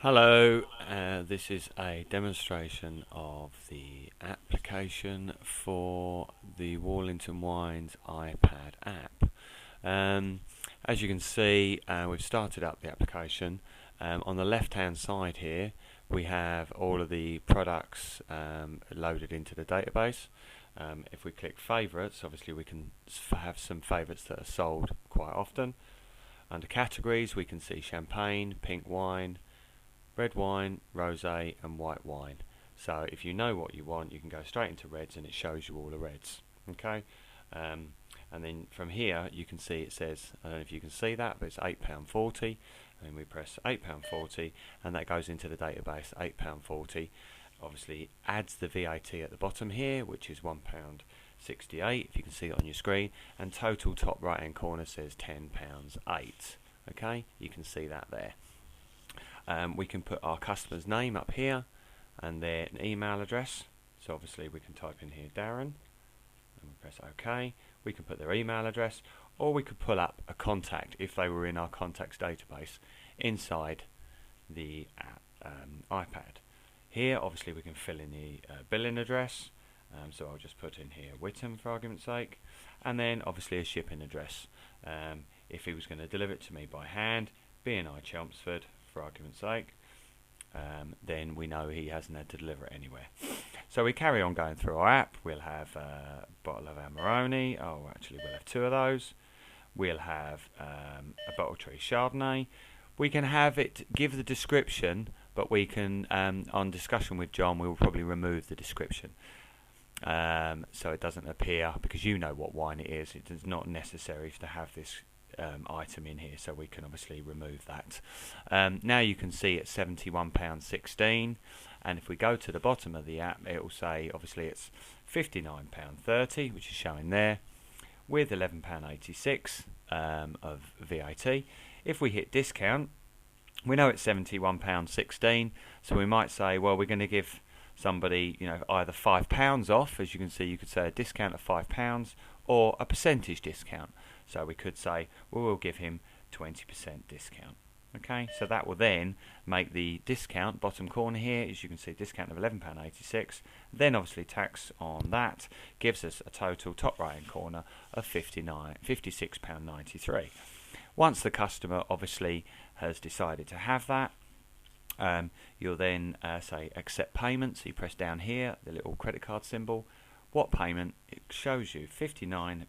Hello, this is a demonstration of the application for the Warlingham Wines iPad app. As you can see, we've started up the application. On the left hand side here we have all of the products loaded into the database. If we click favourites, obviously we can have some favourites that are sold quite often. Under categories we can see champagne, pink wine, red wine, rosé and white wine. So if you know what you want, you can go straight into reds and it shows you all the reds. Okay, and then from here you can see it says, I don't know if you can see that, but it's £8.40, and we press £8.40 and that goes into the database. £8.40 obviously adds the VAT at the bottom here, which is £1.68 if you can see it on your screen, and total top right hand corner says £10.08. Okay, you can see that there. We can put our customer's name up here and their email address. So obviously we can type in here Darren and we press OK. We can put their email address, or we could pull up a contact if they were in our contacts database inside the iPad. Here obviously we can fill in the billing address, so I'll just put in here Whittam for argument's sake, and then obviously a shipping address. If he was going to deliver it to me by hand, being Chelmsford for argument's sake, then we know he hasn't had to deliver it anywhere. So we carry on going through our app. We'll have a bottle of Amarone. Oh, actually we'll have two of those. We'll have a Bottle Tree Chardonnay. We can have it give the description, but we can, on discussion with John, we will probably remove the description. So it doesn't appear, because you know what wine it is. It is not necessary to have this item in here, so we can obviously remove that. Now you can see it's £71.16, and if we go to the bottom of the app, it will say obviously it's £59.30, which is showing there, with £11.86 of VAT. If we hit discount, we know it's £71.16, so we might say, well, we're going to give somebody, either £5 off. As you can see, you could say a discount of £5 or a percentage discount. So we could say, well, we'll give him 20% discount. Okay, so that will then make the discount, bottom corner here, as you can see, discount of £11.86. Then obviously tax on that gives us a total, top right hand corner, of £56.93. Once the customer obviously has decided to have that, you'll then say accept payment. So you press down here, the little credit card symbol. What payment? It shows you £59.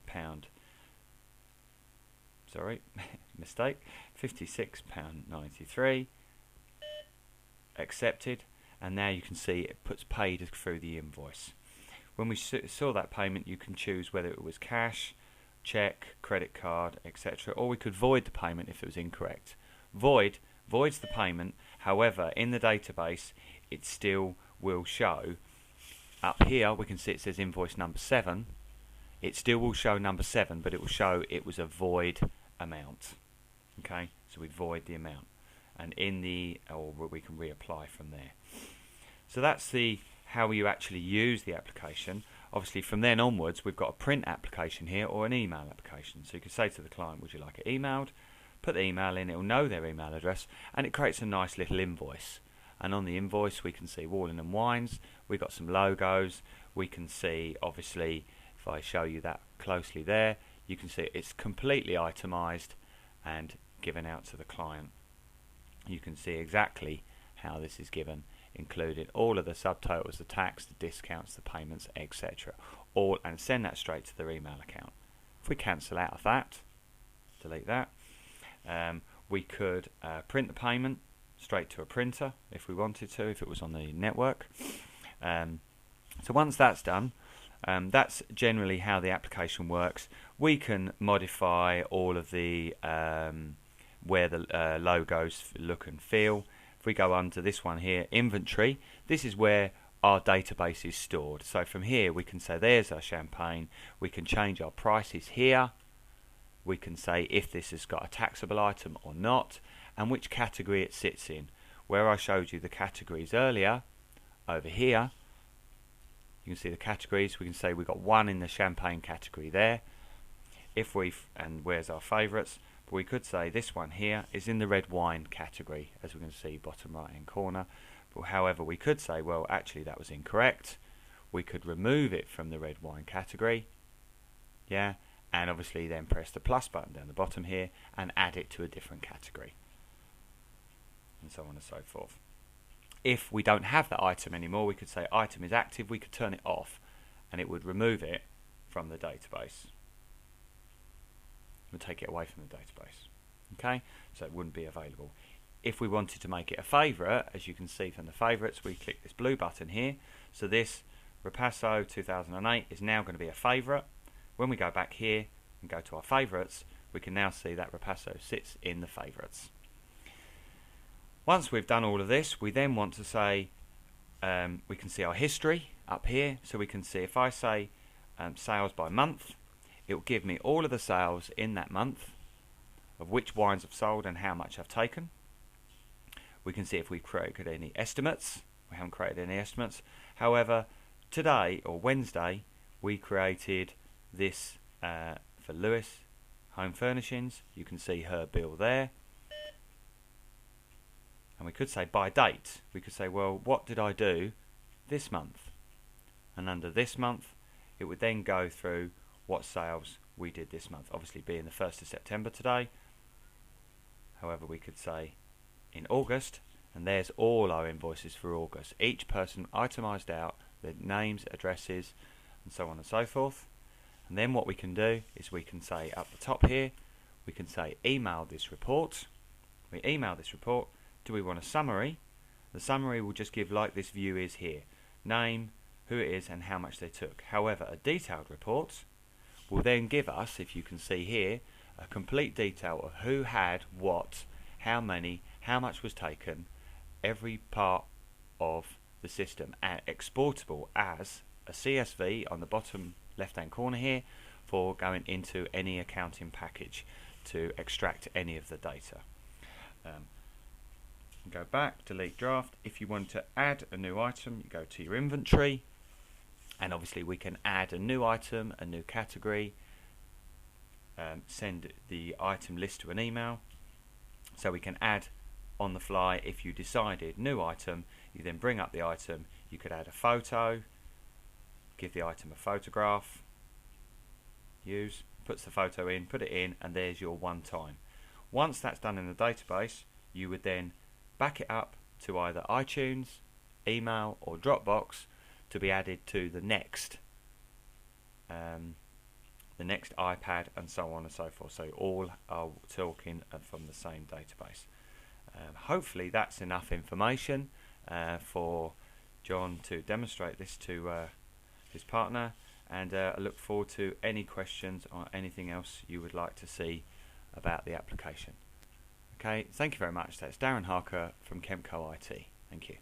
Sorry, mistake. £56.93. Accepted, and now you can see it puts paid through the invoice. When we saw that payment, you can choose whether it was cash, cheque, credit card, etc., or we could void the payment if it was incorrect. Voids the payment. However, in the database, it still will show. Up here, we can see it says invoice number 7. It still will show number 7, but it will show it was a void amount. Okay, so we void the amount, and or we can reapply from there. So that's how you actually use the application. Obviously, from then onwards, we've got a print application here or an email application. So you can say to the client, would you like it emailed? Put the email in, it will know their email address, and it creates a nice little invoice. And on the invoice, we can see Warlingham Wines. We've got some logos. We can see, obviously, if I show you that closely there, you can see it's completely itemised and given out to the client. You can see exactly how this is given, including all of the subtotals, the tax, the discounts, the payments, etc. All, and send that straight to their email account. If we cancel out of that, delete that, we could print the payment straight to a printer if we wanted to, if it was on the network. So once that's done, that's generally how the application works. We can modify all of the where the logos look and feel. If we go under this one here, inventory, this is where our database is stored. So from here we can say there's our champagne. We can change our prices here. We can say if this has got a taxable item or not, and which category it sits in. Where I showed you the categories earlier, over here, you can see the categories. We can say we've got one in the champagne category there. And where's our favourites? but we could say this one here is in the red wine category, as we can see bottom right hand corner. But however, we could say, well, actually that was incorrect. We could remove it from the red wine category, yeah, and obviously then press the plus button down the bottom here and add it to a different category, and so on and so forth. If we don't have that item anymore, we could say item is active. We could turn it off and it would remove it from the database. We'll take it away from the database. Okay, so it wouldn't be available. If we wanted to make it a favourite, as you can see from the favourites, we click this blue button here. So this Ripasso 2008 is now going to be a favourite. When we go back here and go to our favourites, we can now see that Ripasso sits in the favourites. Once we've done all of this, we then want to say, we can see our history up here. So we can see, if I say sales by month, it will give me all of the sales in that month, of which wines I've sold and how much I've taken. We can see if we created any estimates. We haven't created any estimates. However, today or Wednesday, we created this for Lewis Home Furnishings. You can see her bill there. And we could say by date. We could say, well, what did I do this month? And under this month, it would then go through what sales we did this month. Obviously being the 1st of September today. However, we could say in August, and there's all our invoices for August. Each person itemised out their names, addresses, and so on and so forth. And then what we can do is we can say up the top here, we can say email this report. We email this report. Do we want a summary? The summary will just give like this view is here. Name, who it is, and how much they took. However, a detailed report will then give us, if you can see here, a complete detail of who had what, how many, how much was taken, every part of the system, and exportable as a CSV on the bottom left hand corner here for going into any accounting package to extract any of the data. Go back, delete draft. If you want to add a new item, you go to your inventory, and obviously we can add a new item, a new category, send the item list to an email. So we can add on the fly. If you decided new item, you then bring up the item. You could add a photo, give the item a photograph, use, puts the photo in, put it in, and there's your one time. Once that's done in the database, you would then back it up to either iTunes, email, or Dropbox to be added to the next iPad, and so on and so forth. So all are talking from the same database. Hopefully that's enough information for John to demonstrate this to his partner, and I look forward to any questions or anything else you would like to see about the application. Okay, thank you very much. That's Darren Harker from Kemco IT. Thank you.